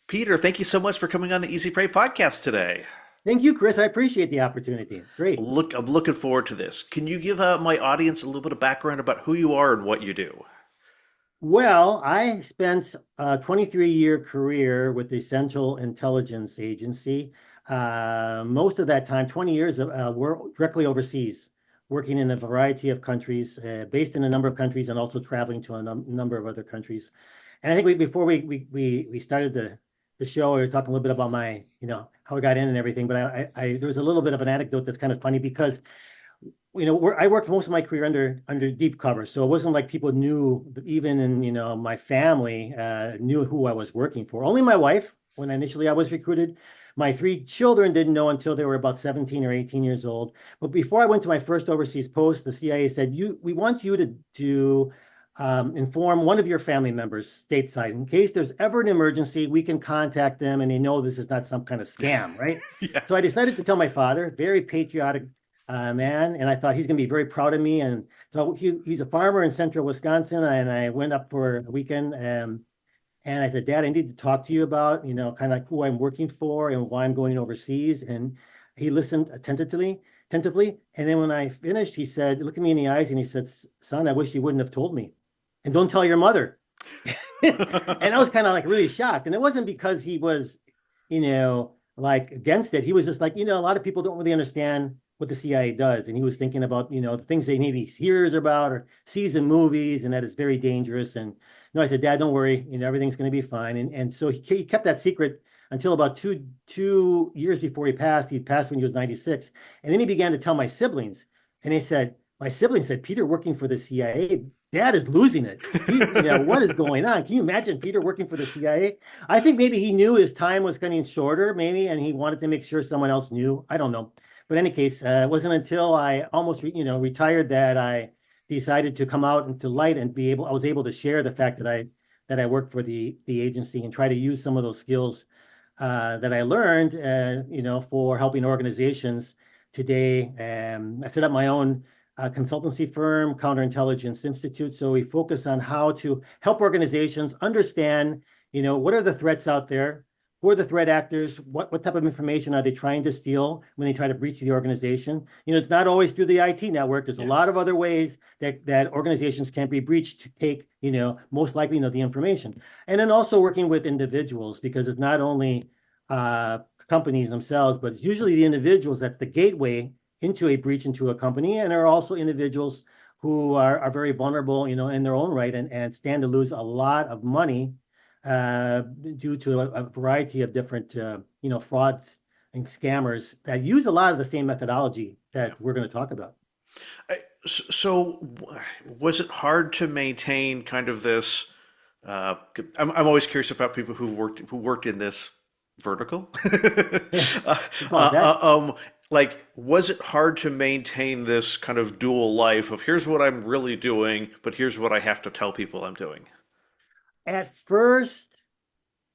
Peter, thank you so much for coming on the Easy Pray podcast today. Thank you, Chris. I appreciate the opportunity. It's great. I'm looking forward to this. Can you give my audience a little bit of background about who you are and what you do? Well, I spent a 23-year career with the Central Intelligence Agency. Most of that time, 20 years, were directly overseas, working in a variety of countries, based in a number of countries, and also traveling to a number of other countries. And I think before we started the show, we were talking a little bit about my, how I got in and everything. But there was a little bit of an anecdote that's kind of funny because I worked most of my career under deep cover, so it wasn't like people knew, even in my family knew who I was working for. Only my wife, when initially I was recruited. My three children didn't know until they were about 17 or 18 years old. But before I went to my first overseas post, the CIA said, we want you to inform one of your family members stateside. In case there's ever an emergency, we can contact them and they know this is not some kind of scam, right? Yeah. So I decided to tell my father, very patriotic man, and I thought he's going to be very proud of me. And so he's a farmer in central Wisconsin, and I went up for a weekend. And I said, Dad, I need to talk to you about, kind of like who I'm working for and why I'm going overseas. And he listened attentively. And then when I finished, he said, look at me in the eyes, and he said, son, I wish you wouldn't have told me. And don't tell your mother. And I was kind of like really shocked. And it wasn't because he was, like against it. He was just like, a lot of people don't really understand what the CIA does. And he was thinking about, the things they maybe hears about or sees in movies, and that it's very dangerous. And I said, Dad, don't worry, everything's going to be fine. And so he kept that secret until about two years before he passed. He passed when he was 96. And then he began to tell my siblings. And my siblings said, Peter working for the CIA, Dad is losing it. What is going on? Can you imagine Peter working for the CIA? I think maybe he knew his time was getting shorter, maybe, and he wanted to make sure someone else knew. I don't know. But in any case, it wasn't until I almost, retired that I decided to come out into light and I was able to share the fact that I worked for the agency and try to use some of those skills that I learned, for helping organizations today. I set up my own consultancy firm, Counterintelligence Institute. So we focus on how to help organizations understand, what are the threats out there? Who are the threat actors? What type of information are they trying to steal when they try to breach the organization? It's not always through the IT network. There's a lot of other ways that organizations can be breached to take, most likely, the information. And then also working with individuals, because it's not only companies themselves, but it's usually the individuals that's the gateway into a breach into a company. And there are also individuals who are very vulnerable, in their own right, and stand to lose a lot of money due to a variety of different, frauds and scammers that use a lot of the same methodology Yeah. that we're going to talk about. So, was it hard to maintain kind of this? I'm always curious about people who worked in this vertical. uh, You uh, call it that? like, was it hard to maintain this kind of dual life of here's what I'm really doing, but here's what I have to tell people I'm doing? At first,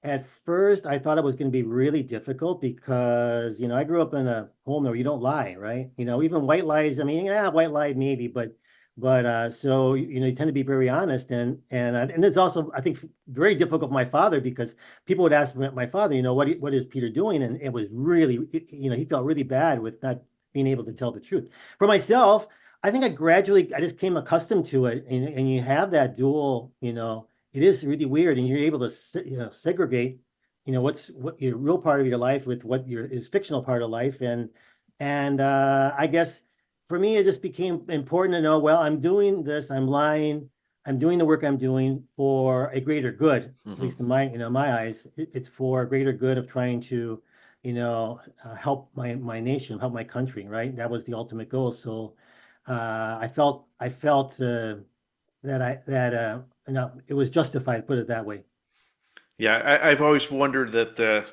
At first, I thought it was going to be really difficult because, I grew up in a home where you don't lie, right? Even white lies. I mean, yeah, white lie maybe, but so you tend to be very honest, and it's also, I think, very difficult for my father because people would ask my father, what is Peter doing, and it was really, he felt really bad with not being able to tell the truth. For myself, I think I just came accustomed to it, and you have that dual, it is really weird, and you're able to segregate, what your real part of your life with what your is fictional part of life, and I guess for me it just became important to know, well, I'm doing this, I'm lying, I'm doing the work I'm doing for a greater good, at Hmm. least in my eyes. It's for a greater good of trying to, help my nation, help my country, right? That was the ultimate goal. So I felt that it was justified, put it that way. Yeah, I've always wondered that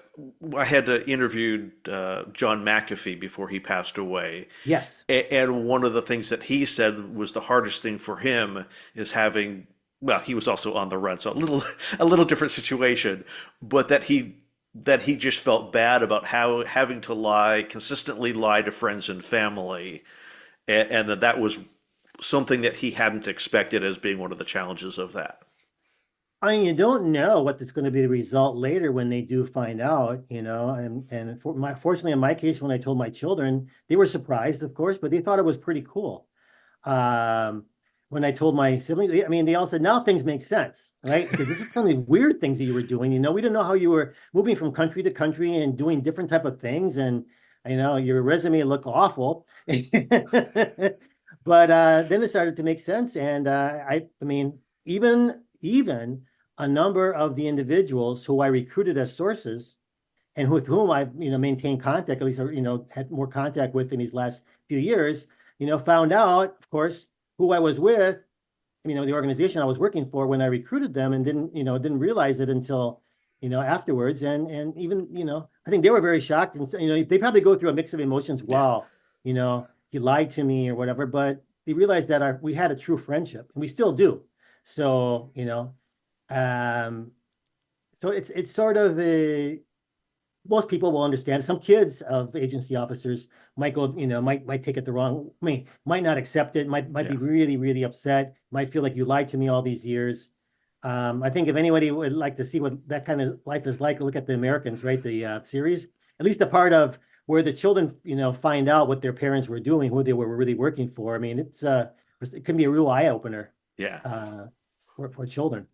I had interviewed John McAfee before he passed away, Yes. and one of the things that he said was the hardest thing for him is having, well, he was also on the run, so a little different situation, but that he just felt bad about how having to consistently lie to friends and family, and that was something that he hadn't expected as being one of the challenges of that. I mean, you don't know what is going to be the result later when they do find out, and fortunately, in my case, when I told my children, they were surprised, of course, but they thought it was pretty cool. Um, when I told my siblings, I mean, they all said, now things make sense, right? Because this is some of the weird things that you were doing. We didn't know how you were moving from country to country and doing different type of things. And your resume looked awful. But then it started to make sense. And I mean, even a number of the individuals who I recruited as sources and with whom I've maintained contact, at least had more contact with in these last few years, found out, of course, who I was with, the organization I was working for when I recruited them, and didn't realize it until afterwards. And even I think they were very shocked, and they probably go through a mix of emotions. Yeah. Wow, he lied to me or whatever, but they realized that we had a true friendship, and we still do. So um, so it's sort of a most people will understand. Some kids of agency officers might go, might take it the wrong. I mean, might not accept it. Might be Yeah. really, really upset. Might feel like you lied to me all these years. I think if anybody would like to see what that kind of life is like, look at the Americans, right? The series, at least the part of where the children, find out what their parents were doing, who they were really working for. I mean, it can be a real eye opener Yeah. uh, for children.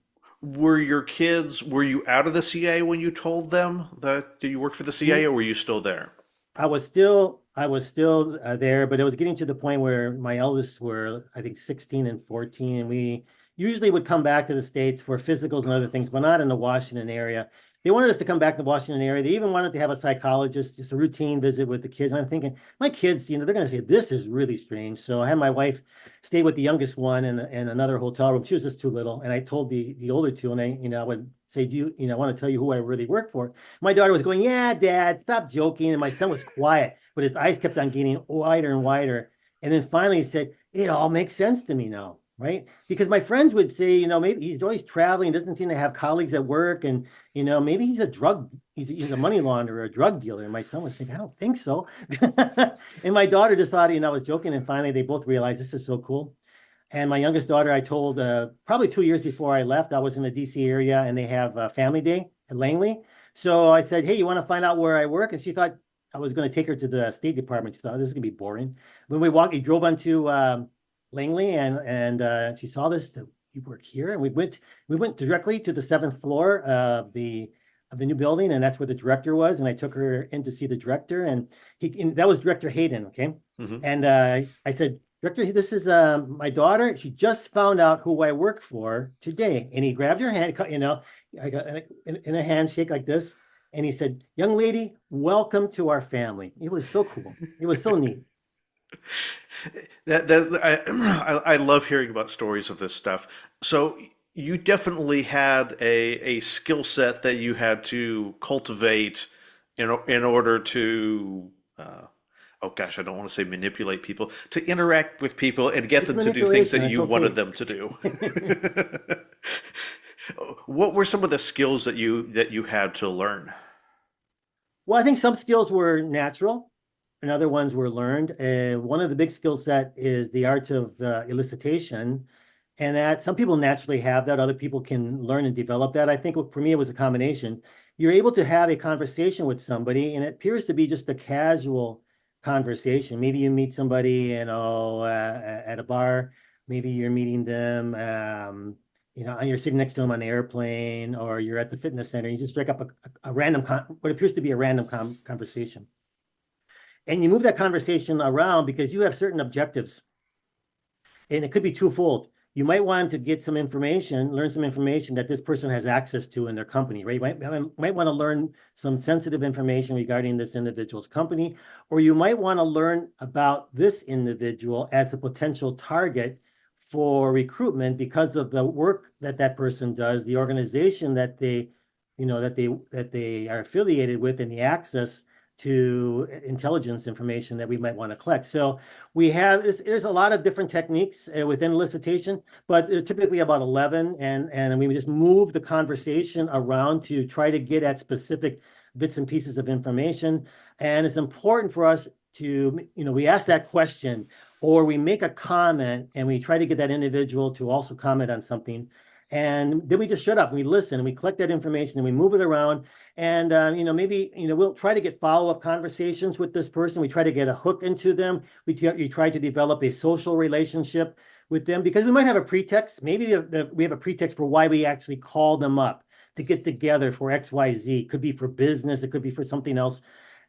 Were you out of the CIA when you told them that you worked for the CIA, or were you still there? I was still there, but it was getting to the point where my eldest were, I think, 16 and 14, and we usually would come back to the States for physicals and other things, but not in the Washington area. They wanted us to come back to the Washington area. They even wanted to have a psychologist, just a routine visit with the kids. And I'm thinking, my kids, they're going to say, this is really strange. So I had my wife stay with the youngest one in another hotel room. She was just too little. And I told the older two, and I would say, I want to tell you who I really work for. My daughter was going, yeah, Dad, stop joking. And my son was quiet, but his eyes kept on getting wider and wider. And then finally he said, it all makes sense to me now, right? Because my friends would say, maybe he's always traveling, doesn't seem to have colleagues at work. And, maybe he's a money launderer, a drug dealer. And my son was thinking, I don't think so. And my daughter just thought, I was joking. And finally they both realized this is so cool. And my youngest daughter, I told probably 2 years before I left, I was in the DC area and they have a family day at Langley. So I said, hey, you want to find out where I work? And she thought I was going to take her to the State Department. She thought this is going to be boring. When we drove onto Langley and she saw this. So, you work here, and we went directly to the seventh floor of the new building, and that's where the director was. And I took her in to see the director, and that was Director Hayden. Okay, Hmm. and I said, Director, this is my daughter. She just found out who I work for today. And he grabbed her hand, I got in a handshake like this. And he said, young lady, welcome to our family. It was so cool. It was so neat. I love hearing about stories of this stuff. So you definitely had a skill set that you had to cultivate in order to oh gosh, I don't want to say manipulate people, to interact with people and get It's them to do things manipulation. that It's you wanted okay. them to do. What were some of the skills that you had to learn? Well, I think some skills were natural and other ones were learned. One of the big skill set is the art of elicitation, and that some people naturally have that, other people can learn and develop that. I think for me, it was a combination. You're able to have a conversation with somebody, and it appears to be just a casual conversation. Maybe you meet somebody, at a bar. Maybe you're meeting them, and you're sitting next to them on an airplane, or you're at the fitness center. You just strike up a random, what appears to be a random conversation, and you move that conversation around because you have certain objectives, and it could be twofold. You might want to get some information, learn some information that this person has access to in their company, right? You might want to learn some sensitive information regarding this individual's company, or you might want to learn about this individual as a potential target for recruitment because of the work that that person does, the organization that they are affiliated with, and the access to intelligence information that we might want to collect. So there's a lot of different techniques within elicitation, but they're typically about 11, and we just move the conversation around to try to get at specific bits and pieces of information. And it's important for us to, we ask that question or we make a comment and we try to get that individual to also comment on something. And then we just shut up and we listen and we collect that information and we move it around. And, maybe, we'll try to get follow-up conversations with this person. We try to get a hook into them. You try to develop a social relationship with them because we might have a pretext. Maybe we have a pretext for why we actually call them up to get together for XYZ. It could be for business. It could be for something else.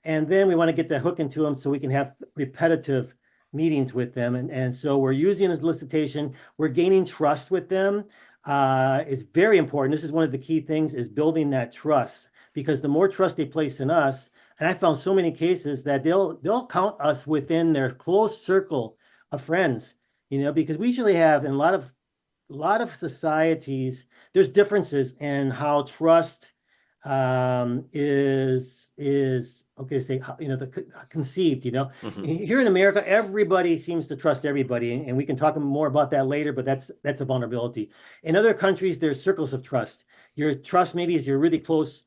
And then we want to get the hook into them so we can have repetitive meetings with them. And so we're using a solicitation. We're gaining trust with them. It's very important. This is one of the key things is building that trust, because the more trust they place in us, and I found so many cases that they'll count us within their close circle of friends, because we usually have in a lot of societies, there's differences in how trust is okay to say, conceived. Hmm. Here in America, everybody seems to trust everybody, and we can talk more about that later, but that's a vulnerability. In other countries, there's circles of trust. Your trust maybe is your really close,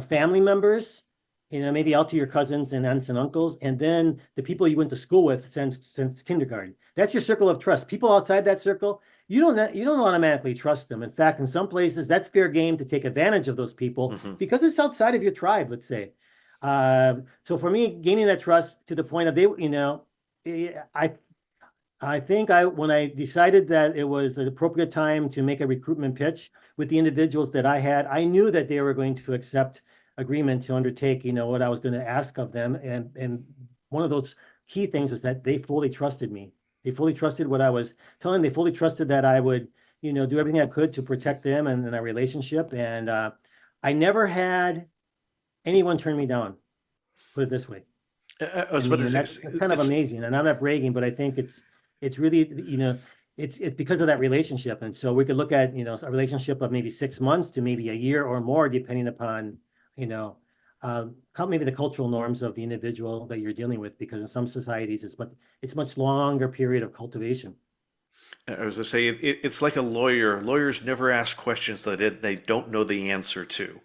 family members, maybe out to your cousins and aunts and uncles, and then the people you went to school with since kindergarten. That's your circle of trust. People outside that circle, you don't automatically trust them. In fact, in some places, that's fair game to take advantage of those people Hmm. because it's outside of your tribe, let's say. So for me, gaining that trust to the point of I think when I decided that it was the appropriate time to make a recruitment pitch with the individuals that I had, I knew that they were going to accept agreement to undertake, what I was going to ask of them. And one of those key things was that they fully trusted me. They fully trusted what I was telling them. They fully trusted that I would, do everything I could to protect them and our relationship. And I never had anyone turn me down, put it this way. I was I about mean, to and say, that's kind of amazing. And I'm not bragging, but I think it's really, it's because of that relationship. And so we could look at, a relationship of maybe 6 months to maybe a year or more, depending upon, maybe the cultural norms of the individual that you're dealing with, because in some societies it's much longer period of cultivation. I was going to say, it's like a lawyer. Lawyers never ask questions that they don't know the answer to.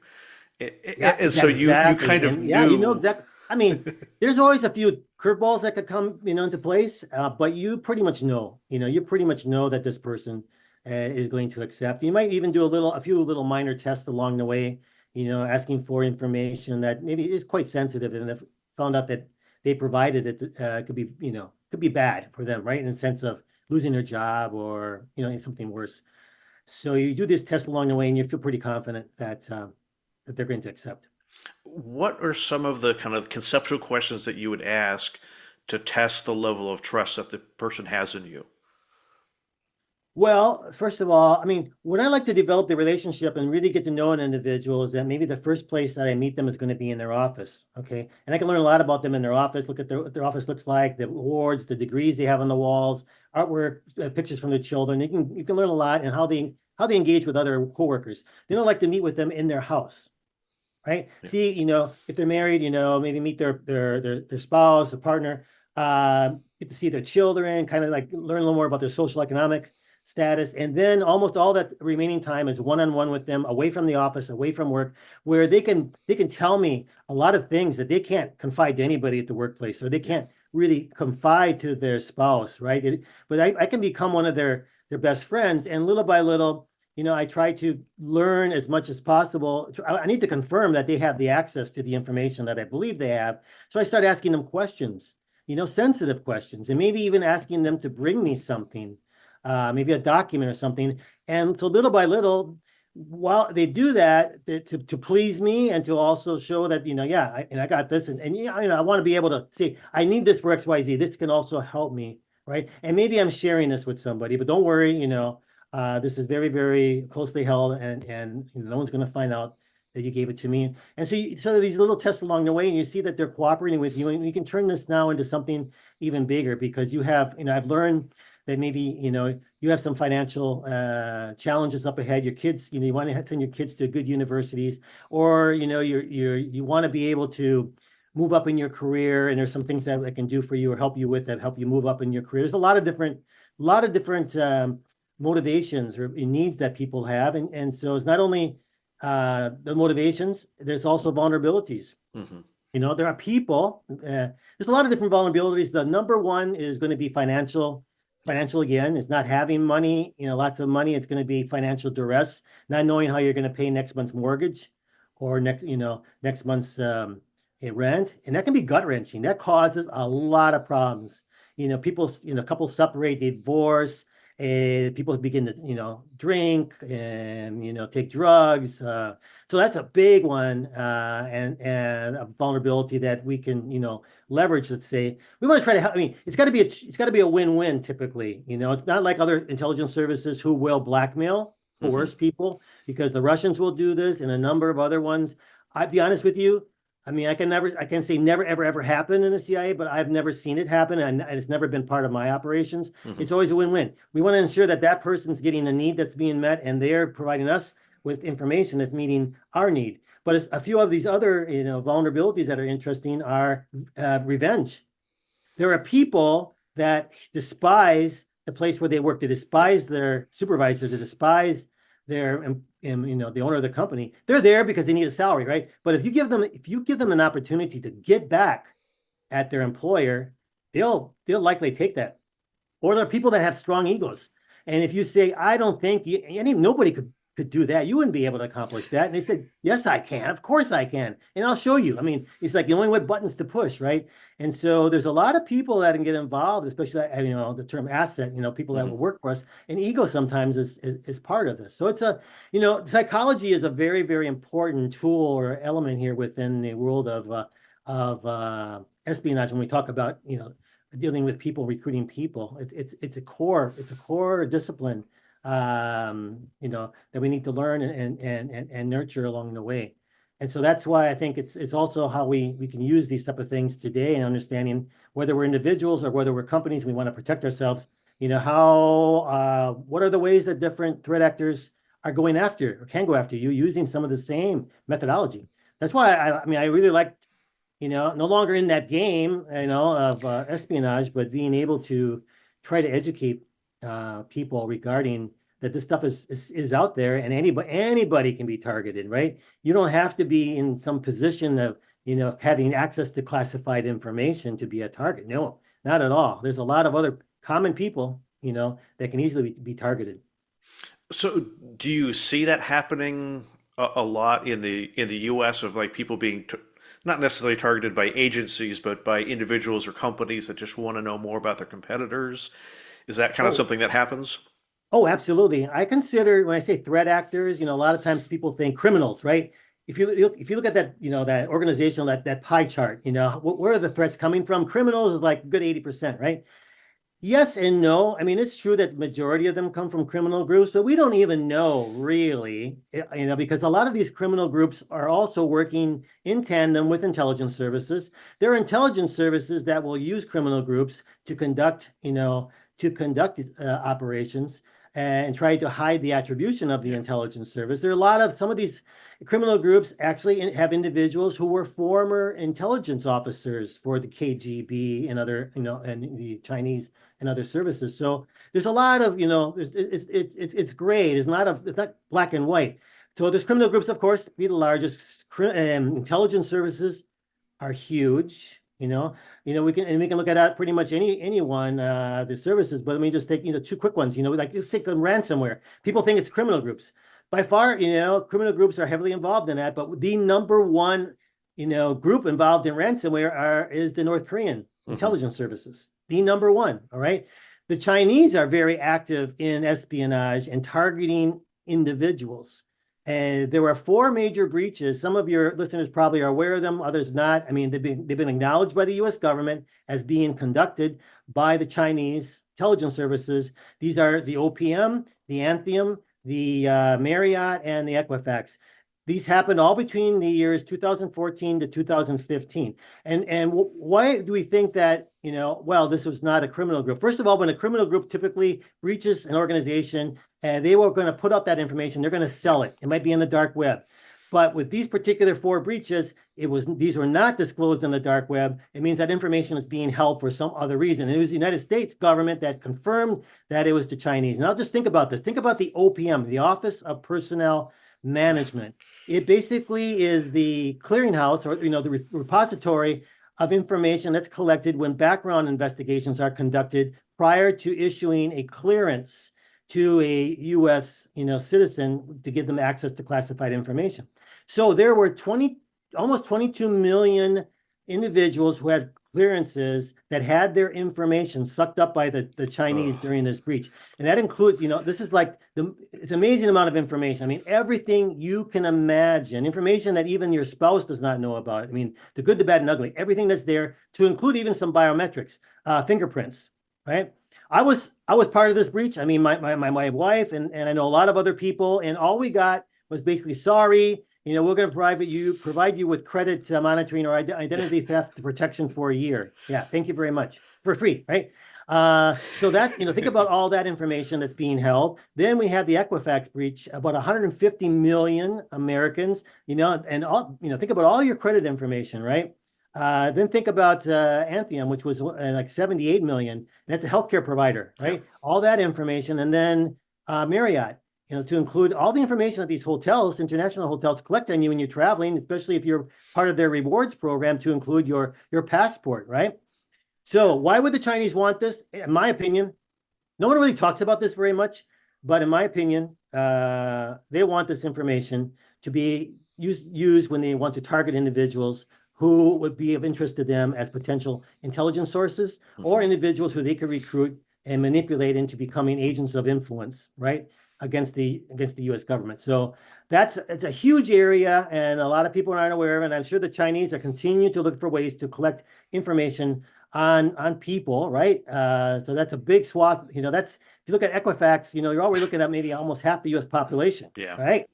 Yeah, And so you exactly. kind of And yeah, knew. exactly. I mean, there's always a few curveballs that could come, into place, but you pretty much know, that this person is going to accept. You might even do a few little minor tests along the way, asking for information that maybe is quite sensitive, and if found out that they provided it, could be bad for them, right? In the sense of losing their job or, something worse. So you do this test along the way, and you feel pretty confident that they're going to accept. What are some of the kind of conceptual questions that you would ask to test the level of trust that the person has in you? Well, first of all, I mean, when I like to develop the relationship and really get to know an individual is that maybe the first place that I meet them is going to be in their office. Okay. And I can learn a lot about them in their office, look at what their office looks like, the awards, the degrees they have on the walls, artwork, pictures from their children. You can learn a lot and how they engage with other coworkers. They don't like to meet with them in their house. Right. Yeah. See, if they're married, maybe meet their spouse, a partner, get to see their children, kind of like learn a little more about their social economic status. And then almost all that remaining time is one-on-one with them, away from the office, away from work, where they can tell me a lot of things that they can't confide to anybody at the workplace, or they can't really confide to their spouse, right? But I can become one of their best friends, and little by little, I try to learn as much as possible. I need to confirm that they have the access to the information that I believe they have. So I start asking them questions, sensitive questions, and maybe even asking them to bring me something, maybe a document or something. And so little by little, while they do that, to please me and to also show that, yeah, I got this. And I want to be able to say, I need this for XYZ. This can also help me, right? And maybe I'm sharing this with somebody, but don't worry, this is very, very closely held, and no one's going to find out that you gave it to me. And so these little tests along the way, and you see that they're cooperating with you, and you can turn this now into something even bigger, because you have, I've learned that maybe, you have some financial challenges up ahead. Your kids, you want to send your kids to good universities, or, you want to be able to move up in your career, and there's some things that I can do for you or help you with that help you move up in your career. There's a lot of different motivations or needs that people have. And so it's not only the motivations, there's also vulnerabilities. Hmm. There are people, there's a lot of different vulnerabilities. The number one is going to be financial financial again. It's not having money, lots of money. It's going to be financial duress, not knowing how you're going to pay next month's mortgage or next month's rent. And that can be gut wrenching. That causes a lot of problems. People, couples separate, they divorce, and people begin to, drink and, take drugs. So that's a big one, and a vulnerability that we can, leverage. Let's say we want to try to help. I mean, it's got to be a win-win. Typically, it's not like other intelligence services who will blackmail, coerce people, because the Russians will do this and a number of other ones. I'll be honest with you. I mean, I can say never, ever, ever happen in the CIA, but I've never seen it happen, and it's never been part of my operations. It's always a win-win. We want to ensure that that person's getting the need that's being met, and they're providing us with information that's meeting our need. But a few of these other, vulnerabilities that are interesting are revenge. There are people that despise the place where they work, they despise their supervisor, they despise their, the owner of the company. They're there because they need a salary, right? But if you give them an opportunity to get back at their employer, they'll likely take that. Or there are people that have strong egos, and if you say, I don't think nobody could do that, you wouldn't be able to accomplish that. And they said, yes, I can. Of course I can. And I'll show you. I mean, it's like the only what buttons to push, right? And so there's a lot of people that can get involved, especially, the term asset, people that will work for us. And ego sometimes is part of this. So it's psychology is a very, very important tool or element here within the world of espionage. When we talk about, dealing with people, recruiting people, it's a core discipline that we need to learn and nurture along the way. And so that's why I think it's also how we can use these type of things today, and understanding whether we're individuals or whether we're companies, we want to protect ourselves. What are the ways that different threat actors are going after or can go after you using some of the same methodology. That's why I really liked, no longer in that game, of espionage, but being able to try to educate people regarding that this stuff is out there, and anybody can be targeted, right? You don't have to be in some position of having access to classified information to be a target. No, not at all. There's a lot of other common people that can easily be targeted. So, do you see that happening a lot in the U.S. of like people being not necessarily targeted by agencies, but by individuals or companies that just want to know more about their competitors? Is that kind of something that happens? Oh, absolutely. I consider, when I say threat actors, a lot of times people think criminals, right? If you look at that, that organizational, that pie chart, where are the threats coming from? Criminals is like a good 80%, right? Yes and no. I mean, it's true that the majority of them come from criminal groups, but we don't even know really, because a lot of these criminal groups are also working in tandem with intelligence services. There are intelligence services that will use criminal groups to conduct operations and try to hide the attribution of the intelligence service. There are some of these criminal groups actually have individuals who were former intelligence officers for the KGB and other, and the Chinese and other services. So there's a lot of, it's gray. It's not black and white. So there's criminal groups, of course, be the largest. Intelligence services are huge. We can look at pretty much anyone, the services, but let me just take, two quick ones, like let's take ransomware. People think it's criminal groups. By far, criminal groups are heavily involved in that, but the number one, group involved in ransomware is the North Korean intelligence services, the number one, all right? The Chinese are very active in espionage and targeting individuals. And there were 4 major breaches. Some of your listeners probably are aware of them, others not. I mean, they've been acknowledged by the U.S. government as being conducted by the Chinese intelligence services. These are the OPM, the Anthem, the Marriott, and the Equifax. These happened all between the years 2014 to 2015. And why do we think that, this was not a criminal group? First of all, when a criminal group typically breaches an organization, and they were going to put up that information, they're going to sell it. It might be in the dark web. But with these particular 4 breaches, these were not disclosed in the dark web. It means that information is being held for some other reason. And it was the United States government that confirmed that it was the Chinese. Now just think about this. Think about the OPM, the Office of Personnel Management. It basically is the clearinghouse, or the repository of information that's collected when background investigations are conducted prior to issuing a clearance to a U.S. citizen to give them access to classified information. So there were almost 22 million individuals who had clearances that had their information sucked up by the Chinese during this breach. And that includes, this is like it's an amazing amount of information. I mean, everything you can imagine, information that even your spouse does not know about. I mean, the good, the bad, and ugly, everything that's there, to include even some biometrics, fingerprints, right? I was part of this breach. I mean, my wife and I know a lot of other people, and all we got was basically, sorry, we're going to provide you with credit monitoring or identity theft protection for a year. Yeah, thank you very much, for free, right? So that, think about all that information that's being held. Then we have the Equifax breach, about 150 million Americans, and all, think about all your credit information, right? Then think about Anthem, which was like 78 million. And that's a healthcare provider, right? Yeah. All that information. And then Marriott, to include all the information that these hotels, international hotels, collect on you when you're traveling, especially if you're part of their rewards program, to include your passport, right? So why would the Chinese want this? In my opinion, no one really talks about this very much, but in my opinion, they want this information to be used when they want to target individuals who would be of interest to them as potential intelligence sources, or individuals who they could recruit and manipulate into becoming agents of influence, right, against the U.S. government. So it's a huge area, and a lot of people aren't aware of it. And I'm sure the Chinese are continuing to look for ways to collect information on people, right? So that's a big swath. That's, if you look at Equifax, you're already looking at maybe almost half the U.S. population, right?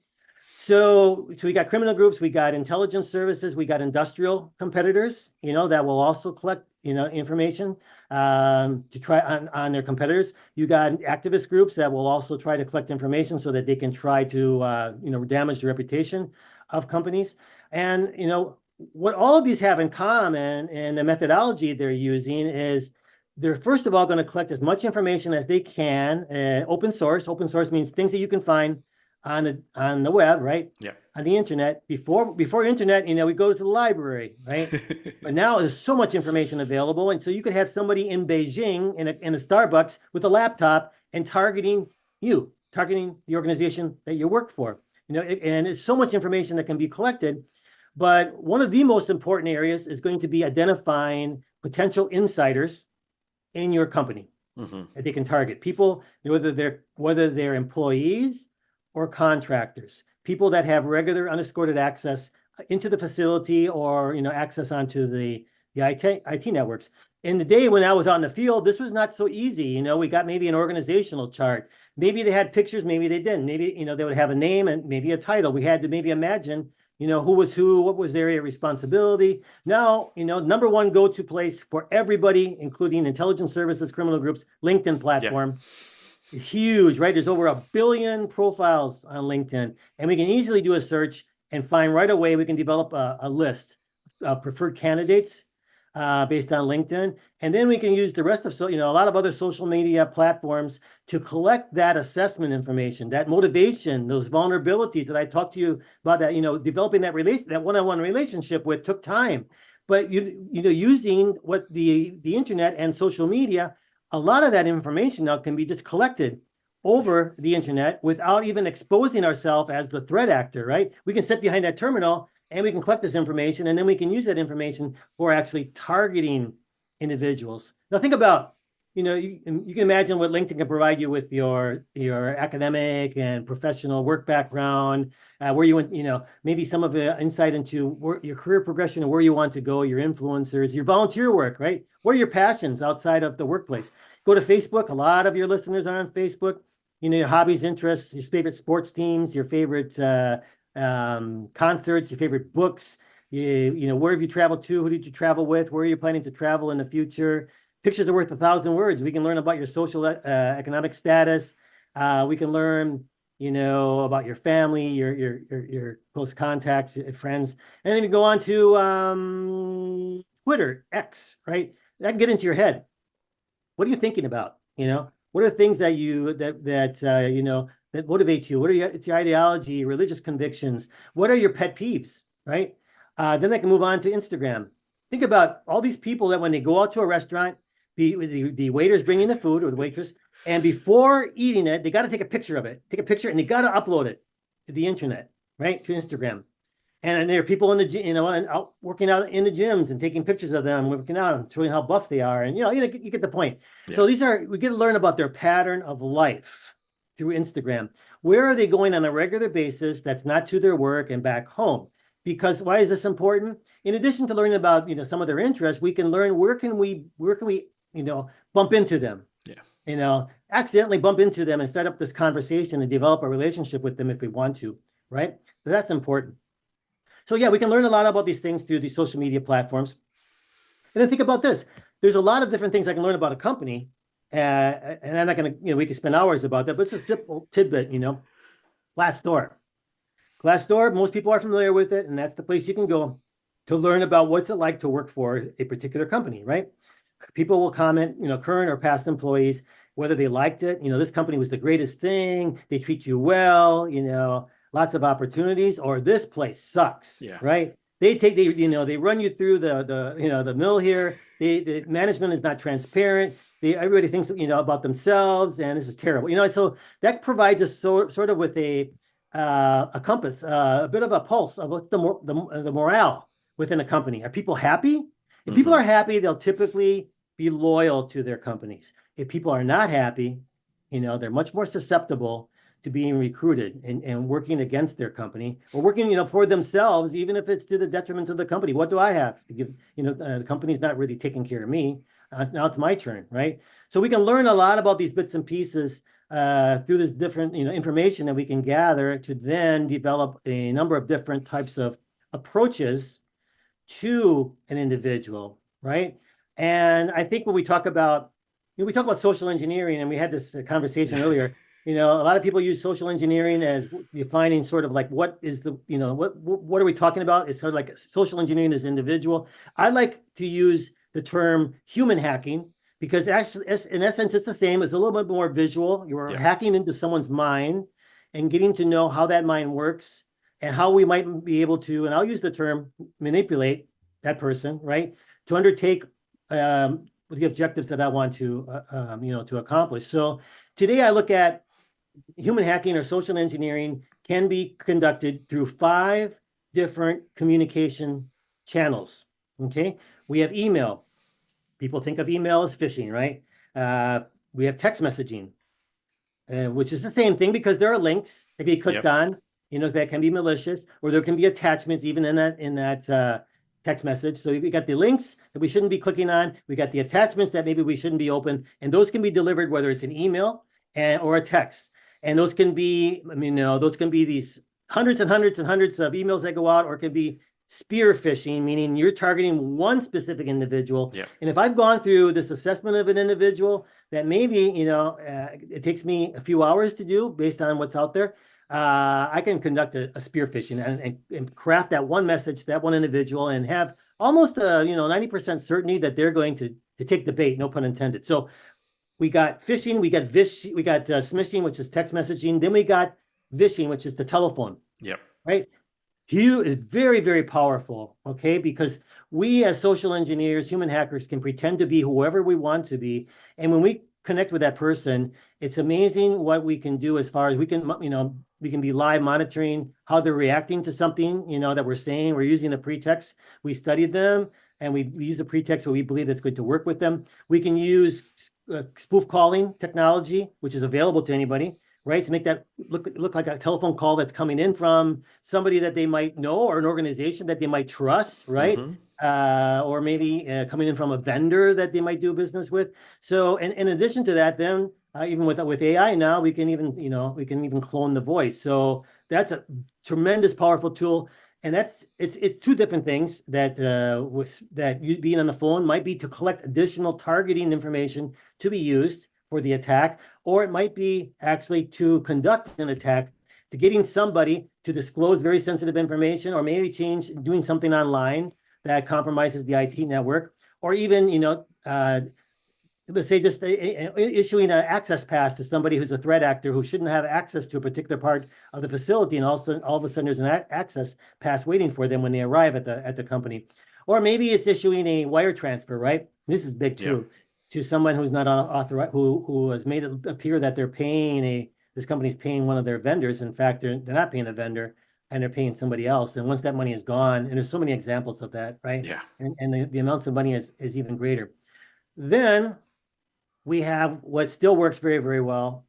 So we got criminal groups, we got intelligence services, we got industrial competitors, that will also collect, information to try on their competitors. You got activist groups that will also try to collect information so that they can try to, damage the reputation of companies. And, what all of these have in common, and the methodology they're using, is they're first of all going to collect as much information as they can, open source. Open source means things that you can find on the web, right? Yeah. On the internet. Before internet, we go to the library, right? But now there's so much information available, and so you could have somebody in Beijing in a Starbucks with a laptop and targeting the organization that you work for. And it's so much information that can be collected. But one of the most important areas is going to be identifying potential insiders in your company that they can target. People, whether they're employees or contractors, people that have regular unescorted access into the facility, or access onto the IT networks. In the day when I was out in the field, this was not so easy. We got maybe an organizational chart. Maybe they had pictures, maybe they didn't. Maybe they would have a name and maybe a title. We had to maybe imagine who was who, what was their area of responsibility. Now, number one go-to place for everybody, including intelligence services, criminal groups, LinkedIn platform. Yeah. Huge, right? There's over 1 billion profiles on LinkedIn, and we can easily do a search and find right away. We can develop a list of preferred candidates based on LinkedIn, and then we can use the rest of a lot of other social media platforms to collect that assessment information, that motivation, those vulnerabilities that I talked to you about. That developing that one-on-one relationship with took time, but using what the internet and social media. A lot of that information now can be just collected over the internet without even exposing ourselves as the threat actor, right? We can sit behind that terminal and we can collect this information, and then we can use that information for actually targeting individuals. Now think about, you can imagine what LinkedIn can provide you with your academic and professional work background, where you went, maybe some of the insight into your career progression and where you want to go, your influencers, your volunteer work, right? What are your passions outside of the workplace? Go to Facebook. A lot of your listeners are on Facebook. Your hobbies, interests, your favorite sports teams, your favorite concerts, your favorite books, where have you traveled to? Who did you travel with? Where are you planning to travel in the future? Pictures are worth 1,000 words. We can learn about your social economic status. We can learn, about your family, your close contacts, your friends. And then you go on to Twitter, X, right? That can get into your head. What are you thinking about? What are things that that motivate you? It's your ideology, religious convictions. What are your pet peeves, right? Then I can move on to Instagram. Think about all these people that when they go out to a restaurant, the waiter's bringing the food or the waitress, and before eating it, they got to take a picture of it, and they got to upload it to the internet, right? To Instagram. And there are people in the gym, and out working out in the gyms and taking pictures of them working out and showing how buff they are. And you get the point. Yeah. So we get to learn about their pattern of life through Instagram. Where are they going on a regular basis that's not to their work and back home? Because why is this important? In addition to learning about some of their interests, we can learn where can we bump into them. Yeah. Accidentally bump into them and start up this conversation and develop a relationship with them if we want to, right? So that's important. So yeah, we can learn a lot about these things through these social media platforms. And then think about this. There's a lot of different things I can learn about a company. And I'm not going to, we can spend hours about that, but it's a simple tidbit, Glassdoor. Glassdoor, most people are familiar with it, and that's the place you can go to learn about what's it like to work for a particular company, right? People will comment, current or past employees, whether they liked it. This company was the greatest thing. They treat you well, lots of opportunities, or this place sucks, right? They run you through the mill here. The management is not transparent. Everybody thinks, about themselves, and this is terrible. So that provides us sort of with a compass, a bit of a pulse of what's the morale within a company. Are people happy? If people are happy, they'll typically be loyal to their companies. If people are not happy, they're much more susceptible to being recruited and working against their company, or working, for themselves, even if it's to the detriment of the company. What do I have to give? The company's not really taking care of me. Now it's my turn, right? So we can learn a lot about these bits and pieces through this different, information that we can gather to then develop a number of different types of approaches to an individual, right? And I think when we talk about, social engineering, and we had this conversation earlier. A lot of people use social engineering as defining sort of like what is the, what are we talking about? It's sort of like social engineering as individual. I like to use the term human hacking because actually, in essence, it's the same. It's a little bit more visual. You're hacking into someone's mind and getting to know how that mind works and how we might be able to, and I'll use the term manipulate that person, right? To undertake the objectives that I want to, to accomplish. So today I look at human hacking or social engineering can be conducted through 5 different communication channels. Okay, we have email. People think of email as phishing, right? We have text messaging, which is the same thing because there are links that can be clicked on, that can be malicious, or there can be attachments even in that text message. So we got the links that we shouldn't be clicking on. We got the attachments that maybe we shouldn't be open, and those can be delivered whether it's an email or a text. And those can be, those can be these hundreds and hundreds and hundreds of emails that go out, or it can be spear phishing, meaning you're targeting one specific individual. Yeah. And if I've gone through this assessment of an individual that maybe, it takes me a few hours to do based on what's out there, I can conduct a spear phishing and craft that one message, that one individual, and have almost 90% certainty that they're going to take the bait, no pun intended. So we got phishing, we got smishing, which is text messaging. Then we got vishing, which is the telephone. Yep. Right. Hue is very, very powerful. Okay, because we as social engineers, human hackers, can pretend to be whoever we want to be, and when we connect with that person, it's amazing what we can do as far as we can be live monitoring how they're reacting to something that we're saying. We're using a pretext. We studied them, and we use the pretext where we believe that's going to work with them. We can use spoof calling technology, which is available to anybody, right? To make that look like a telephone call that's coming in from somebody that they might know, or an organization that they might trust, right? Or maybe coming in from a vendor that they might do business with. So, and in addition to that, then even with AI now, we can even clone the voice. So that's a tremendous, powerful tool. And it's 2 different things that you being on the phone might be to collect additional targeting information to be used for the attack, or it might be actually to conduct an attack, to getting somebody to disclose very sensitive information, or maybe doing something online that compromises the IT network, or even let's say just issuing an access pass to somebody who's a threat actor who shouldn't have access to a particular part of the facility, and all of a sudden there's an access pass waiting for them when they arrive at the company. Or maybe it's issuing a wire transfer, right? This is big too. to someone who's not authorized, who has made it appear that this company's paying one of their vendors. In fact, they're not paying a vendor and they're paying somebody else. And once that money is gone, and there's so many examples of that, right? Yeah. And the amounts of money is even greater. Then we have what still works very, very well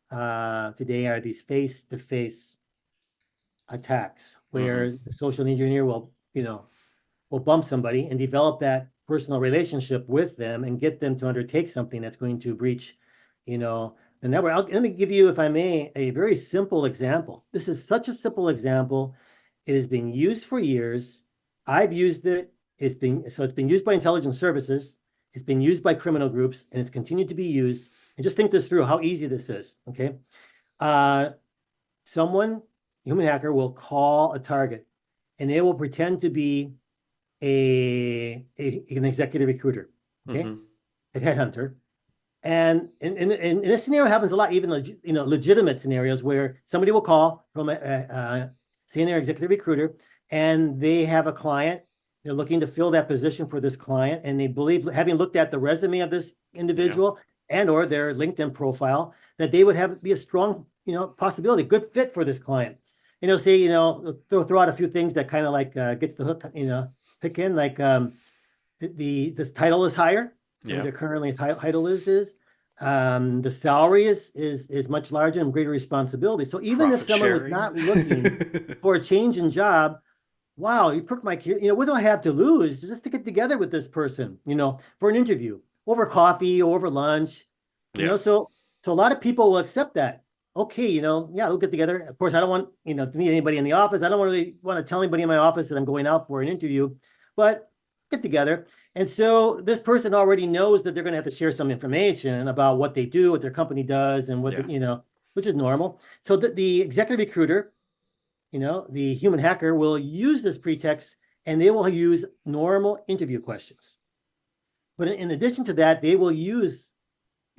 today are these face-to-face attacks where the social engineer will bump somebody and develop that personal relationship with them and get them to undertake something that's going to breach, the network. Let me give you, if I may, a very simple example. This is such a simple example. It has been used for years. I've used it. It's been used by intelligence services. It's been used by criminal groups, and it's continued to be used. And just think this through, how easy this is, okay? Someone, human hacker, will call a target, and they will pretend to be an executive recruiter, okay? A headhunter. And this scenario happens a lot, even legitimate scenarios where somebody will call from saying they're executive recruiter, and they have a client. They're looking to fill that position for this client, and they believe, having looked at the resume of this individual and or their LinkedIn profile, that they would be a strong, possibility, good fit for this client. Say, throw out a few things that kind of like gets the hook, pick in, like this title is higher. Yeah. Their currently title is the salary is much larger and greater responsibility. So even if someone was not looking for a change in job, wow, you perked my, what do I have to lose just to get together with this person, for an interview over coffee or over lunch, so a lot of people will accept that. Okay, we'll get together. Of course, I don't want, to meet anybody in the office. I don't really want to tell anybody in my office that I'm going out for an interview, but get together. And so this person already knows that they're going to have to share some information about what they do, what their company does, and what, which is normal. So the executive recruiter, the human hacker will use this pretext, and they will use normal interview questions. But in addition to that, they will use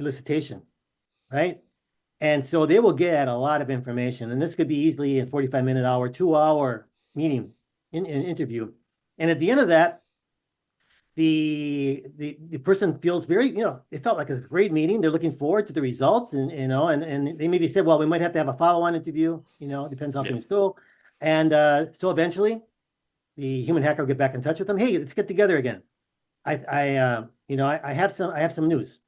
elicitation, right? And so they will get a lot of information. And this could be easily a 45-minute hour, 2-hour meeting in interview. And at the end of that, the person feels very, it felt like a great meeting. They're looking forward to the results, and they maybe said, well, we might have to have a follow-on interview, depends how things go. And so eventually the human hacker will get back in touch with them. Hey, let's get together again. I have some news.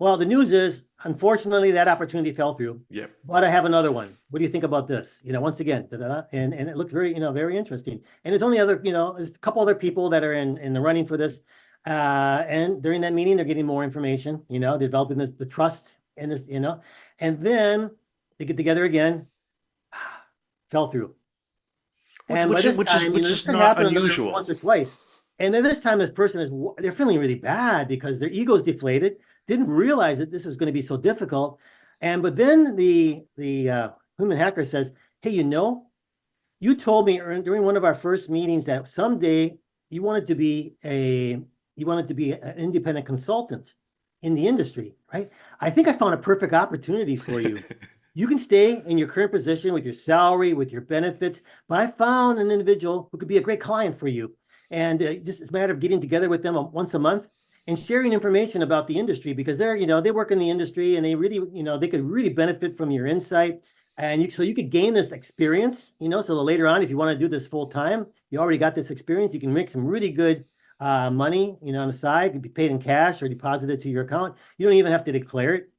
Well, the news is, unfortunately, that opportunity fell through. Yep. But I have another one. What do you think about this? Once again, and it looked very, very interesting. And it's only there's a couple other people that are in the running for this. And during that meeting, they're getting more information. They're developing the trust in this. And then they get together again. Fell through. And which is not unusual. Once or twice. And then this time, this person they're feeling really bad because their ego's deflated. Didn't realize that this was going to be so difficult. But then the human hacker says, hey, you told me during one of our first meetings that someday you wanted to be an independent consultant in the industry, right? I think I found a perfect opportunity for you. You can stay in your current position with your salary, with your benefits, but I found an individual who could be a great client for you. And just it's a matter of getting together with them once a month and sharing information about the industry, because they work in the industry, and they really, they could really benefit from your insight. And so you could gain this experience, so that later on, if you want to do this full time, you already got this experience. You can make some really good money, on the side. It can be paid in cash or deposited to your account. You don't even have to declare it,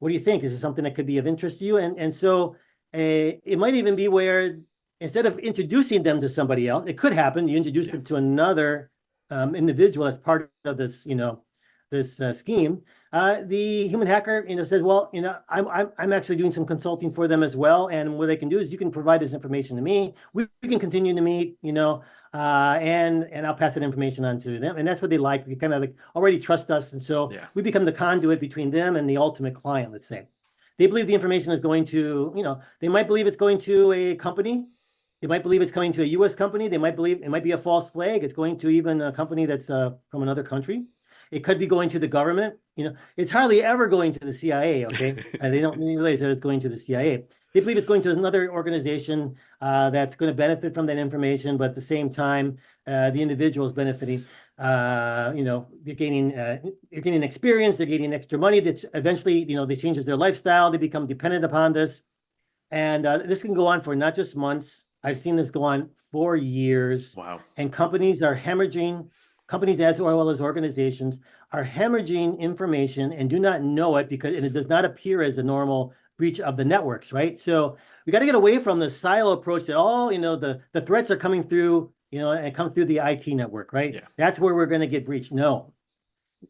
What do you think? Is this something that could be of interest to you? And so it might even be where, instead of introducing them to somebody else, it could happen. You introduce them to another individual as part of this, this scheme. The human hacker, says, well, I'm actually doing some consulting for them as well. And what I can do is you can provide this information to me. We can continue to meet, and I'll pass that information on to them. And that's what they like. They kind of already trust us. And so we become the conduit between them and the ultimate client, let's say. They believe the information is going to, they might believe it's going to a company. They might believe it's coming to a U.S. company. They might believe it might be a false flag. It's going to even a company that's from another country. It could be going to the government. It's hardly ever going to the CIA, okay? And they don't realize that it's going to the CIA. They believe it's going to another organization that's going to benefit from that information, but at the same time, the individual is benefiting. They're gaining experience, they're gaining extra money. That eventually, they changes their lifestyle, they become dependent upon this, and this can go on for not just months. I've seen this go on for years, Wow. and companies are hemorrhaging. Companies as well as organizations are hemorrhaging information and do not know it because it does not appear as a normal breach of the networks, right? So we got to get away from the silo approach that all, the threats are coming through, and come through the IT network, right? Yeah. That's where we're going to get breached. No,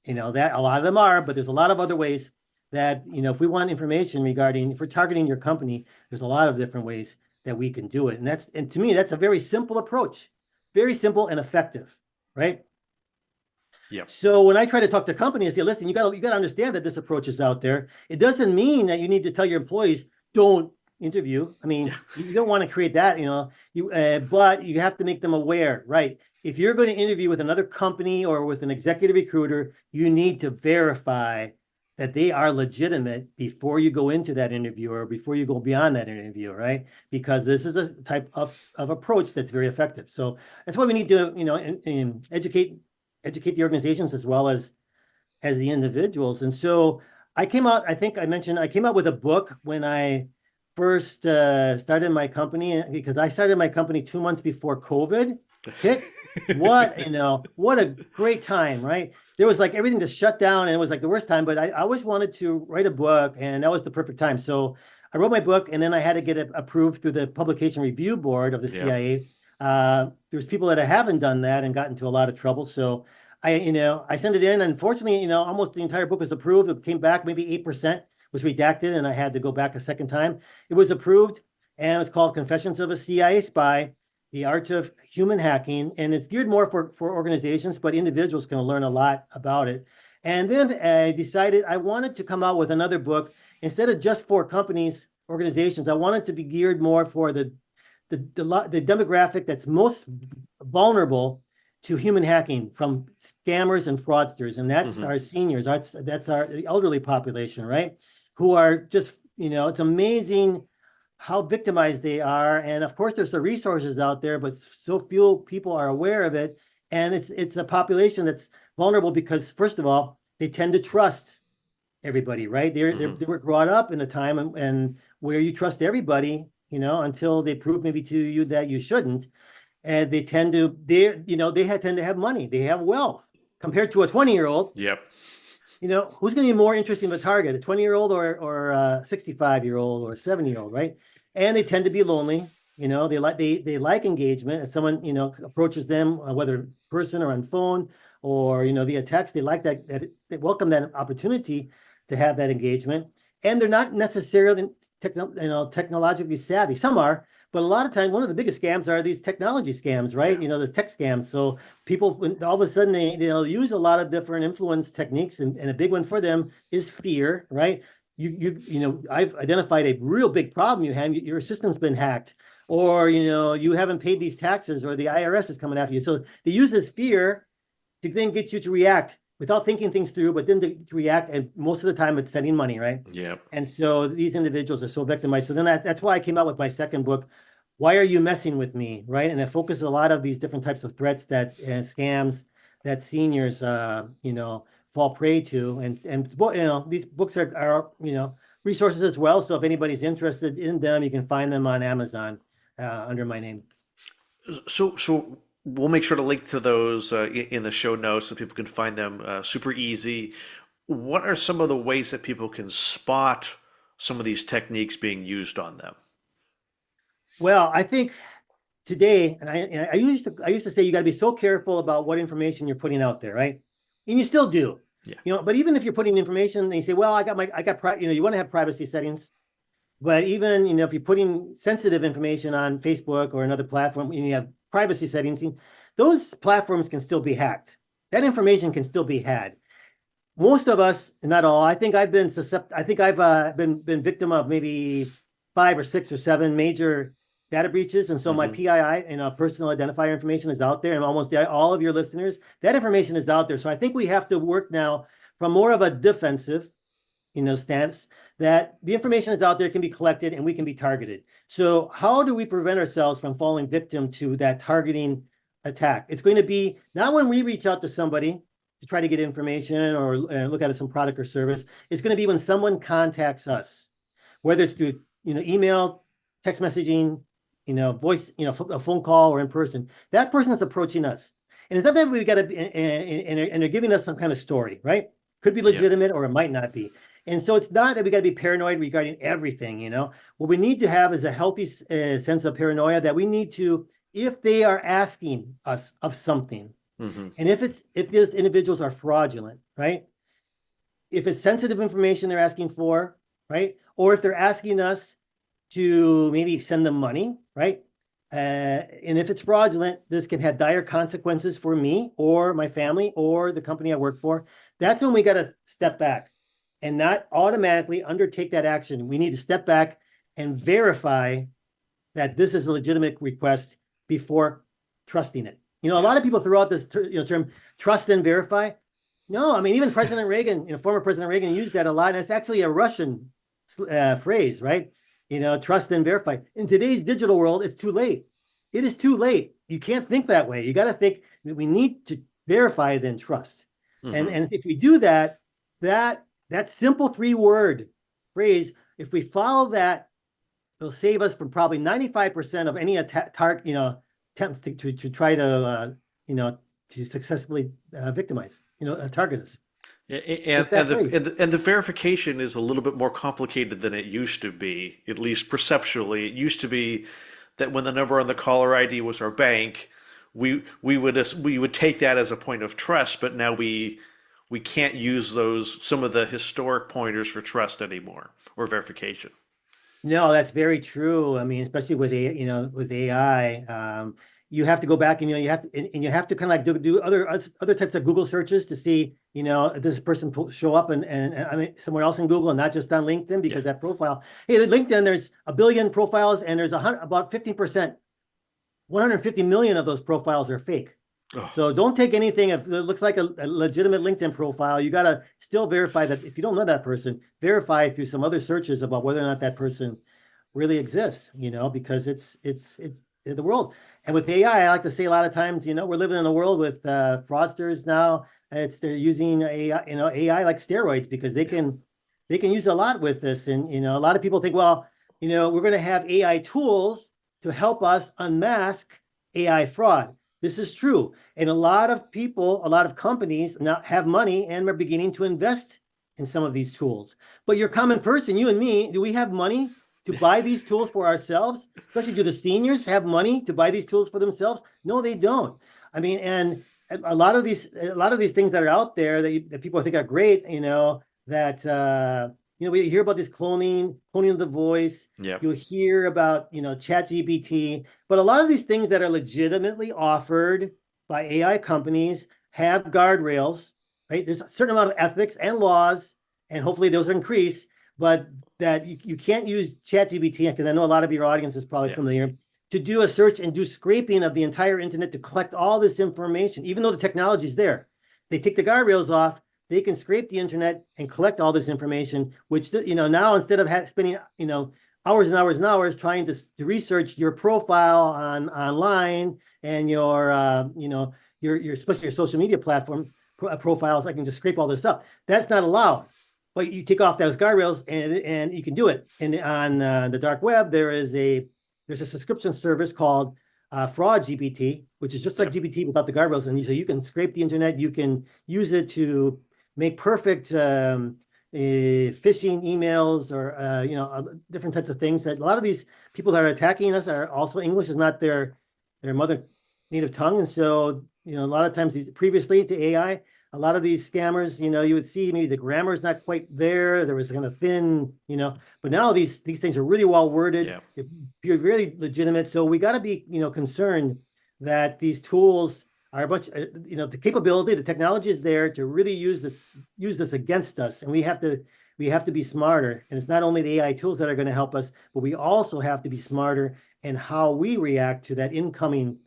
that a lot of them are, but there's a lot of other ways that, if we want information regarding, if we're targeting your company, there's a lot of different ways that we can do it. And to me, that's a very simple approach, very simple and effective, right? Yeah. So when I try to talk to companies, I say, listen, you got to understand that this approach is out there. It doesn't mean that you need to tell your employees, don't interview. I mean, you don't want to create that, but you have to make them aware, right? If you're going to interview with another company or with an executive recruiter, you need to verify that they are legitimate before you go into that interview or before you go beyond that interview, right? Because this is a type of approach that's very effective. So that's why we need to, educate the organizations as well as the individuals. And so I came out, I think I mentioned, I came out with a book when I first started my company, because I started my company 2 months before COVID hit. What a great time, right? There was like everything just shut down and it was like the worst time, but I always wanted to write a book and that was the perfect time. So I wrote my book and then I had to get it approved through the Publication Review Board of the CIA. There's people that haven't done that and got into a lot of trouble. So I sent it in. Unfortunately, almost the entire book was approved. It came back, maybe 8% was redacted, and I had to go back a second time. It was approved, and it's called Confessions of a CIA Spy: The Art of Human Hacking, and it's geared more for organizations, but individuals can learn a lot about it. And then I decided I wanted to come out with another book instead of just for companies, organizations. I wanted to be geared more for the demographic that's most vulnerable to human hacking, from scammers and fraudsters. And that's our seniors. That's our elderly population, right? Who are just, it's amazing how victimized they are. And of course, there's the resources out there, but so few people are aware of it. And it's a population that's vulnerable because, first of all, they tend to trust everybody, right? They were brought up in a time and where you trust everybody, until they prove maybe to you that you shouldn't. And they tend to, tend to have money. They have wealth compared to a 20-year-old. Yep. Who's going to be more interesting of a target, a 20-year-old or a 65-year-old or a 70-year-old, right? And they tend to be lonely. They like engagement. If someone, approaches them, whether in person or on phone or, via text, they like that they welcome that opportunity to have that engagement. And they're not necessarily technologically savvy. Some are. But a lot of times, one of the biggest scams are these technology scams, right? Yeah. The tech scams. So people, all of a sudden, they use a lot of different influence techniques, and a big one for them is fear, right? I've identified a real big problem you have. Your system's been hacked, or you haven't paid these taxes, or the IRS is coming after you. So they use this fear to then get you to react without thinking things through, but then to react, and most of the time it's sending money, right? Yeah. And so these individuals are so victimized. So then that's why I came out with my second book, Why Are You Messing With Me, right? And it focuses a lot of these different types of threats that scams that seniors, fall prey to. And these books are resources as well. So if anybody's interested in them, you can find them on Amazon under my name. So we'll make sure to link to those in the show notes so people can find them super easy. What are some of the ways that people can spot some of these techniques being used on them? Well, I think today, and I used to say you got to be so careful about what information you're putting out there, right? And you still do. Yeah. But even if you're putting information and you say, well, you want to have privacy settings, but even, if you're putting sensitive information on Facebook or another platform, you have privacy settings, those platforms can still be hacked. That information can still be had. Most of us, not all, I think I've been been victim of maybe 5 or 6 or 7 major data breaches. And so my PII, personal identifier information is out there, and almost all of your listeners, that information is out there. So I think we have to work now from more of a defensive, stance, that the information is out there, can be collected, and we can be targeted. So how do we prevent ourselves from falling victim to that targeting attack. It's going to be not when we reach out to somebody to try to get information or look at some product or service. It's going to be when someone contacts us, whether it's through email, text messaging, voice, a phone call or in person. That person is approaching us, and it's not that we got to, and they're giving us some kind of story, right? Could be Yeah. legitimate or it might not be. And so it's not that we got to be paranoid regarding everything. What we need to have is a healthy sense of paranoia that we need to, if they are asking us of something, Hmm. and if those individuals are fraudulent, right? If it's sensitive information they're asking for, right? Or if they're asking us to maybe send them money, right? And if it's fraudulent, this can have dire consequences for me or my family or the company I work for. That's when we got to step back and not automatically undertake that action. We need to step back and verify that this is a legitimate request before trusting it. A Yeah. lot of people throw out this term trust and verify. No, I mean, even President Reagan, former President Reagan used that a lot. And it's actually a Russian phrase, right? Trust and verify. In today's digital world, it's too late. It is too late. You can't think that way. You got to think that we need to verify, then trust. Hmm. And if we do that, that simple 3-word phrase, if we follow that, it'll save us from probably 95% of any attempts to try to successfully victimize, target us. And Just that phrase. the verification is a little bit more complicated than it used to be, at least perceptually. It used to be that when the number on the caller ID was our bank, we would take that as a point of trust, but now we can't use some of the historic pointers for trust anymore or verification. No, that's very true. I mean, especially with AI, you have to go back and you have to kind of like do other types of Google searches to see, if this person show up and I mean somewhere else in Google and not just on LinkedIn Yeah. because that profile. Hey, LinkedIn, there's a billion profiles and there's about 15%, 150 million of those profiles are fake. Oh, So don't take anything if it looks like a legitimate LinkedIn profile. You got to still verify that if you don't know that person, verify through some other searches about whether or not that person really exists, because it's the world. And with AI, I like to say a lot of times, we're living in a world with fraudsters now. They're using AI, AI like steroids because yeah. they can use a lot with this. And a lot of people think, well, we're going to have AI tools to help us unmask AI fraud. This is true. And a lot of people, a lot of companies now have money and are beginning to invest in some of these tools. But your common person, you and me, do we have money to buy these tools for ourselves? Especially, do the seniors have money to buy these tools for themselves? No, they don't. I mean, and a lot of these things that are out there that people think are great, that we hear about this cloning of the voice. Yeah. You'll hear about, ChatGPT, but a lot of these things that are legitimately offered by AI companies have guardrails, right? There's a certain amount of ethics and laws, and hopefully those increase, but that you can't use ChatGPT, because I know a lot of your audience is probably Yeah. familiar, to do a search and do scraping of the entire internet to collect all this information, even though the technology is there. They take the guardrails off, they can scrape the internet and collect all this information, which, now instead of spending, hours and hours and hours trying to research your profile online and your, your especially your social media platform profiles, I can just scrape all this up. That's not allowed. But you take off those guardrails and you can do it. And on the dark web, there's a subscription service called Fraud GPT, which is just like Yeah. GPT without the guardrails. And so you can scrape the internet. You can use it to make perfect phishing emails or different types of things. That a lot of these people that are attacking us are also English is not their mother native tongue, and so a lot of times these previously to AI, a lot of these scammers, you would see maybe the grammar is not quite there. There was kind of thin, but now these things are really well worded. Yeah. They're really legitimate. So we got to be, concerned that these tools are a bunch, the capability, the technology is there to really use this against us, and we have to be smarter. And it's not only the AI tools that are going to help us, but we also have to be smarter in how we react to that incoming,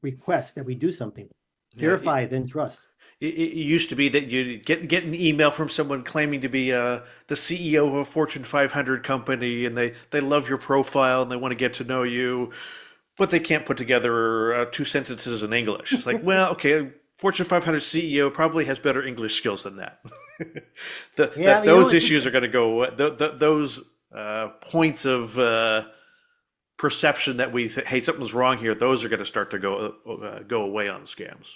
request that we do something. Yeah. Verify, then trust. It used to be that you get an email from someone claiming to be the CEO of a Fortune 500 company, and they love your profile and they want to get to know you. but they can't put together two sentences in English. It's like, well, okay, Fortune 500 CEO probably has better English skills than that. Yeah, Those it's just issues are going to go. Those points of perception that we say, hey, something's wrong here. Those are going to start to go away on scams.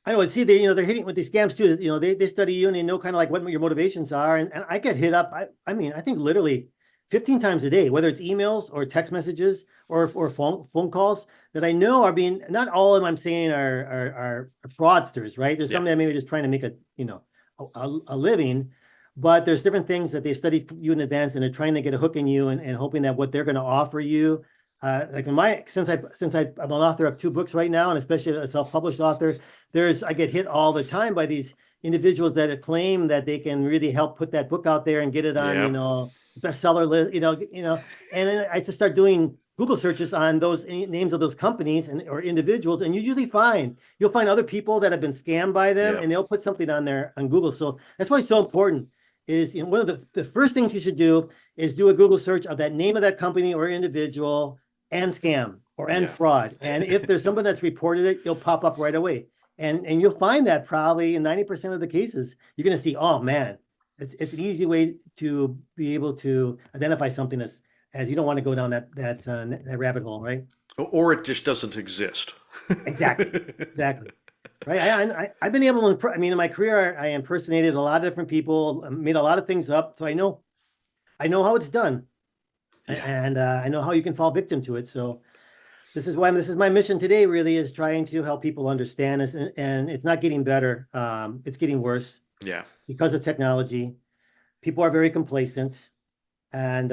I know. And see, they're hitting with these scams too. They study you and they know kind of like what your motivations are. And I get hit up. I mean, I think literally 15 times a day, whether it's emails or text messages or phone calls that I know are being, not all of them I'm saying are fraudsters, right? There's Yeah, some that maybe just trying to make a living, but there's different things that they've studied you in advance and they're trying to get a hook in you and hoping that what they're going to offer you. Like since I'm an author of 2 books right now, and especially a self-published author, I get hit all the time by these individuals that claim that they can really help put that book out there and get it on, yeah, bestseller list, and then I just start doing Google searches on those names of those companies or individuals, and you'll find other people that have been scammed by them, yeah, and they'll put something on there on Google. So that's why it's so important. Is one of the first things you should do is do a Google search of that name of that company or individual and scam and yeah. fraud. And if there's someone that's reported it, it'll pop up right away. And you'll find that probably in 90% of the cases, you're going to see, oh man, it's an easy way to be able to identify something as you don't want to go down that rabbit hole, right? Or it just doesn't exist. Exactly. Right. I've been able to, I mean, in my career, I impersonated a lot of different people, made a lot of things up. So I know how it's done, Yeah, and I know how you can fall victim to it. So this is my mission today. Really, is trying to help people understand this, and it's not getting better. It's getting worse yeah, because of technology. People are very complacent, and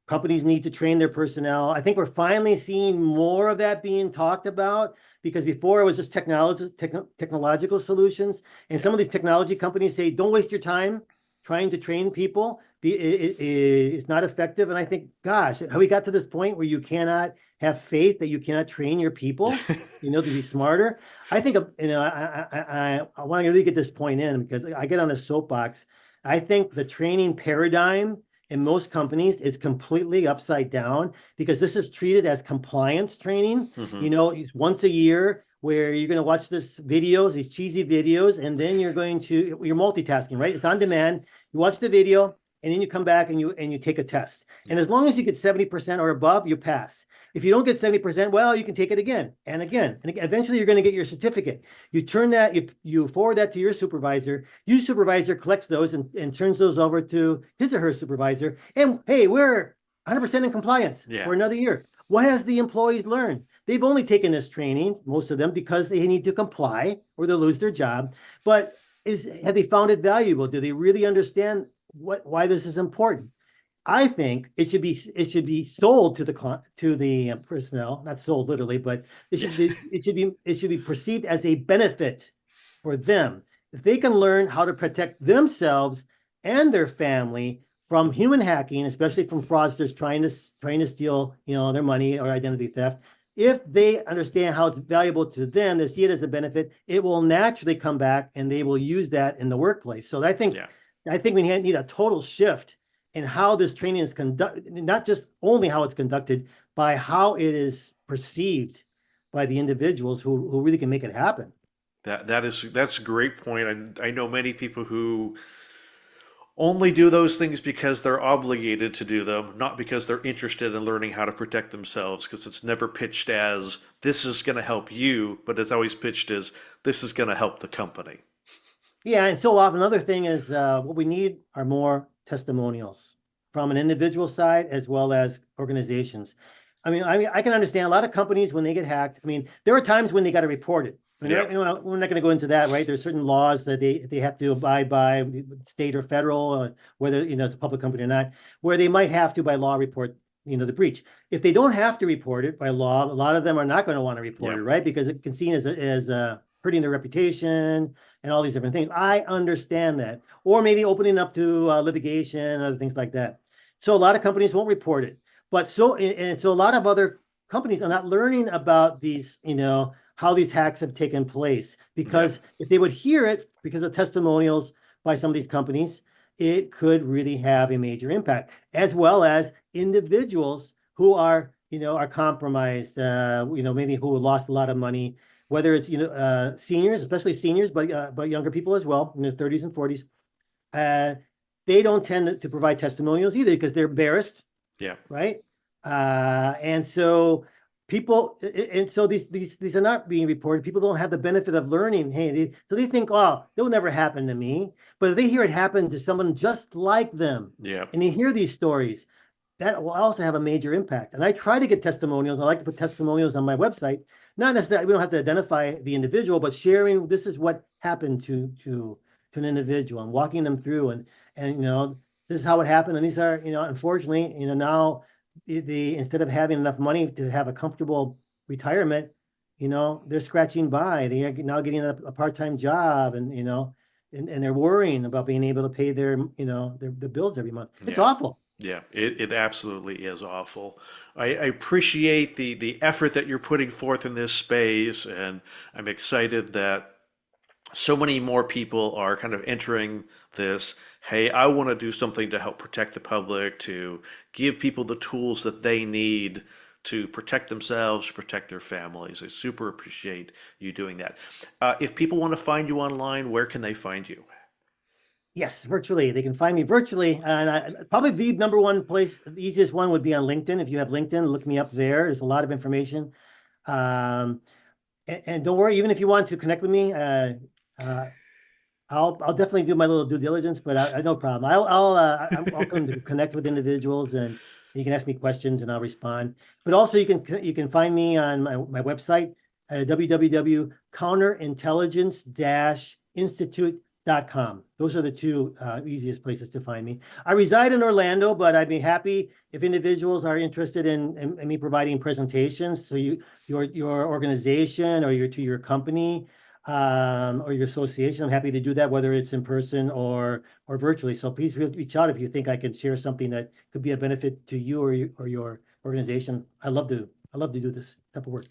companies need to train their personnel. I think we're finally seeing more of that being talked about because before it was just technological solutions. And yeah. some of these technology companies say, don't waste your time trying to train people. It's not effective. And I think, gosh, how we got to this point where you cannot have faith that you cannot train your people, to be smarter. I think, I want to really get this point in because I get on a soapbox. I think the training paradigm in most companies is completely upside down because this is treated as compliance training. Hmm. It's once a year where you're going to watch these cheesy videos, and then you're multitasking, right? It's on demand. You watch the video, and then you come back and you take a test. And as long as you get 70% or above, you pass. If you don't get 70%, well, you can take it again and again. And eventually you're going to get your certificate. You turn that, you forward that to your supervisor. Your supervisor collects those and turns those over to his or her supervisor. And hey, we're 100% in compliance Yeah. for another year. What has the employees learned? They've only taken this training, most of them, because they need to comply or they'll lose their job. But have they found it valuable? Do they really understand why this is important? I think it should be sold to the personnel, not sold literally, but it should be perceived as a benefit for them. If they can learn how to protect themselves and their family from human hacking, especially from fraudsters trying to steal, their money or identity theft. If they understand how it's valuable to them, they see it as a benefit, it will naturally come back and they will use that in the workplace. So I think we need a total shift in how this training is conducted, not just only how it's conducted, by how it is perceived by the individuals who really can make it happen. That's a great point. I know many people who only do those things because they're obligated to do them, not because they're interested in learning how to protect themselves, because it's never pitched as this is going to help you, but it's always pitched as this is going to help the company. Yeah, and so often another thing is what we need are more testimonials from an individual side as well as organizations. I can understand a lot of companies when they get hacked. I mean, there are times when they got to report it. Yeah. We're not going to go into that, right? There's certain laws that they have to abide by, state or federal, whether it's a public company or not, where they might have to by law report the breach. If they don't have to report it by law, a lot of them are not going to want to report it, right? Because it can seen as hurting their reputation and all these different things. I understand that, or maybe opening up to litigation and other things like that. So a lot of companies won't report it, but so a lot of other companies are not learning about these, how these hacks have taken place, because if they would hear it because of testimonials by some of these companies, it could really have a major impact, as well as individuals who are are compromised, maybe who lost a lot of money, whether it's, seniors, especially seniors, but younger people as well, in their 30s and 40s. Uh, they don't tend to provide testimonials either because they're embarrassed, Yeah. right? And so and so these are not being reported. People don't have the benefit of learning. Hey, so they think, oh, it will never happen to me. But if they hear it happen to someone just like them, Yeah. and they hear these stories, that will also have a major impact. And I try to get testimonials. I like to put testimonials on my website. Not necessarily, we don't have to identify the individual, but sharing this is what happened to an individual and walking them through and this is how it happened. And these are, unfortunately, now the instead of having enough money to have a comfortable retirement, they're scratching by. They are now getting a part-time job and they're worrying about being able to pay their bills every month. It's Yeah. awful. Yeah, it absolutely is awful. I appreciate the effort that you're putting forth in this space, and I'm excited that so many more people are kind of entering this. Hey, I want to do something to help protect the public, to give people the tools that they need to protect themselves, protect their families. I super appreciate you doing that. If people want to find you online, where can they find you? Yes, virtually. They can find me virtually. And probably the number one place, the easiest one would be on LinkedIn. If you have LinkedIn, look me up there. There's a lot of information. Um, and don't worry, even if you want to connect with me, uh, I'll definitely do my little due diligence, but no problem. I'm welcome to connect with individuals and you can ask me questions and I'll respond. But also you can find me on my website, www.counterintelligence-institute.com. Those are the two easiest places to find me. I reside in Orlando, but I'd be happy if individuals are interested in me providing presentations. So your organization or your company or your association, I'm happy to do that, whether it's in person or virtually. So please reach out if you think I can share something that could be a benefit to you or your organization. I love to do this type of work.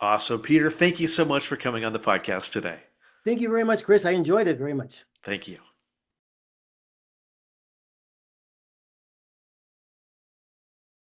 Awesome. Peter, thank you so much for coming on the podcast today. Thank you very much, Chris. I enjoyed it very much. Thank you.